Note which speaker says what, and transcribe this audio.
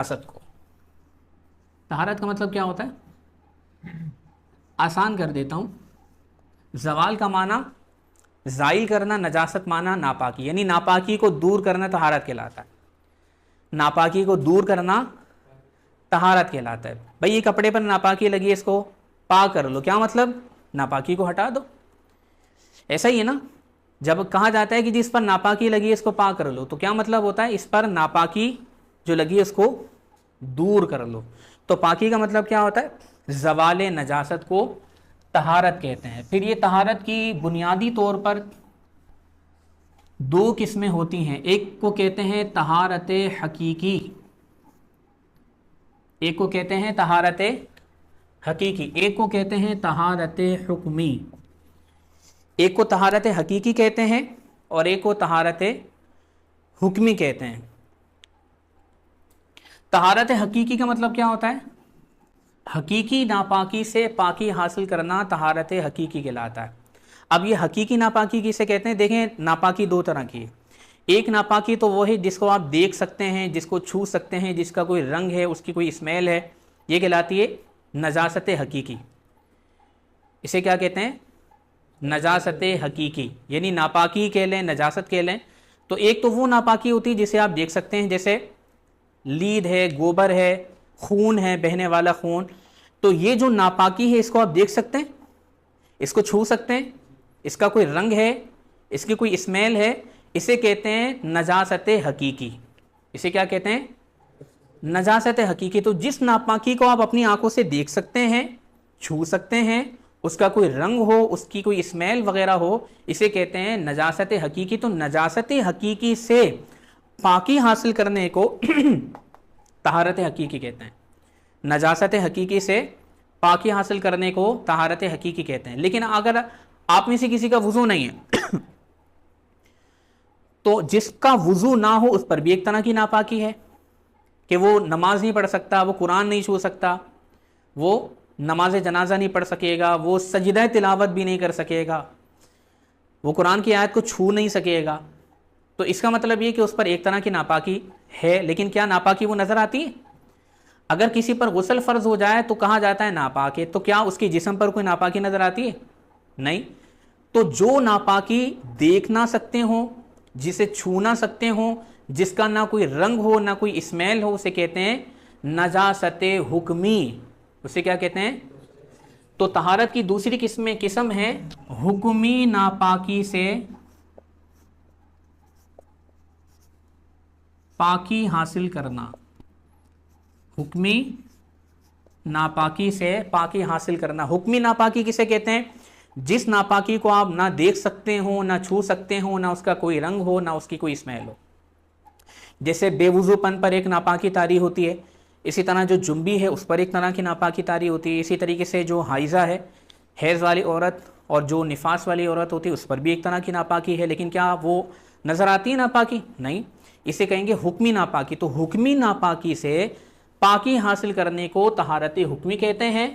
Speaker 1: नजासत को। तहारत का मतलब क्या होता है, आसान कर देता हूँ। ज़वाल का माना ज़ाइल करना, नजासत माना नापाकी, यानी नापाकी को दूर करना तहारत कहलाता है। नापाकी को दूर करना तहारत कहलाता है। भाई ये कपड़े पर नापाकी लगी है, इसको पाक कर लो, क्या मतलब, नापाकी को हटा दो। ऐसा ही है ना, जब कहा जाता है कि जिस पर नापाकी लगी है इसको पाक कर लो, तो क्या मतलब होता है, इस पर नापाकी जो लगी है उसको दूर कर लो। तो पाकी का मतलब क्या होता है, ज़वाल नजासत को तहारत कहते हैं। फिर ये तहारत की बुनियादी तौर पर दो किस्में होती हैं। एक को कहते हैं तहारत हकीकी, एक को कहते हैं तहारत हकीकी, एक को कहते हैं तहारत हुक्मी। एक को तहारत हकीकी कहते हैं और एक को तहारत हुक्मी कहते हैं। तहारत हकीकी का मतलब क्या होता है, हकीकी नापाकी से पाकी हासिल करना तहारत हकीकी कहलाता है। अब ये हकीकी नापाकी किसे कहते हैं, देखें नापाकी दो तरह की है। एक नापाकी तो वो है जिसको आप देख सकते हैं, जिसको छू सकते हैं, जिसका कोई रंग है, उसकी कोई स्मेल है, ये कहलाती है नजासत हकीकी। इसे क्या कहते हैं, नजासत हकीकी, यानी नापाकी कह लें, नजासत कह लें। तो एक तो वो नापाकी होती है जिसे आप देख सकते हैं, जैसे लीद है, गोबर है, खून है, बहने वाला खून। तो ये जो नापाकी है इसको आप देख सकते हैं, इसको छू सकते हैं, इसका कोई रंग है, इसकी कोई स्मेल है, इसे कहते हैं नजासत हकीकी। इसे क्या कहते हैं, नजासत हकीकी। तो जिस नापाकी को आप अपनी आंखों से देख सकते हैं, छू सकते हैं, उसका कोई रंग हो, उसकी कोई स्मेल वगैरह हो, इसे कहते हैं नजासत हकीकी। तो नजासत हकीकी से पाकी हासिल करने को तहारत हकीकी कहते हैं। नजासत हकीकी से पाकी हासिल करने को तहारत हकीकी कहते हैं। लेकिन अगर आप में से किसी का वुजू नहीं है तो जिसका वुजू ना हो उस पर भी एक तरह की नापाकी है कि वो नमाज नहीं पढ़ सकता, वो कुरान नहीं छू सकता, वो नमाज जनाजा नहीं पढ़ सकेगा, वो सजदा तिलावत भी नहीं कर सकेगा, वो कुरान की आयत को छू नहीं सकेगा। तो इसका मतलब ये कि उस पर एक तरह की नापाकी है। लेकिन क्या नापाकी वो नजर आती है? अगर किसी पर गुस्ल फर्ज हो जाए तो कहा जाता है नापाक है, तो क्या उसके जिस्म पर कोई नापाकी नजर आती है? नहीं। तो जो नापाकी देख ना सकते हो, जिसे छू ना सकते हो, जिसका ना कोई रंग हो ना कोई स्मेल हो, उसे कहते हैं नजासत हुक्मी। उसे क्या कहते हैं? तो तहारत की दूसरी किस्म है हुक्मी नापाकी से पाकी हासिल करना। हुक्मी नापाकी से पाकी हासिल करना। हुक्मी नापाकी किसे कहते हैं? जिस नापाकी को आप ना देख सकते हो, ना छू सकते हो, ना उसका कोई रंग हो, ना उसकी कोई स्मेल हो। जैसे बेवुजूपन पर एक नापाकी तारी होती है, इसी तरह जो जुम्बी है उस पर एक तरह की नापाकी तारी होती है। इसी तरीके से जो हाइजा है, हैज़ वाली औरत, और जो निफास वाली औरत होती है उस पर भी एक तरह की नापाकी है। लेकिन क्या वो नज़र आती है नापाकी? नहीं। इसे कहेंगे हुक्मी नापाकी। तो हुक्मी नापाकी से पाकी हासिल करने को तहारत हुक्मी कहते हैं।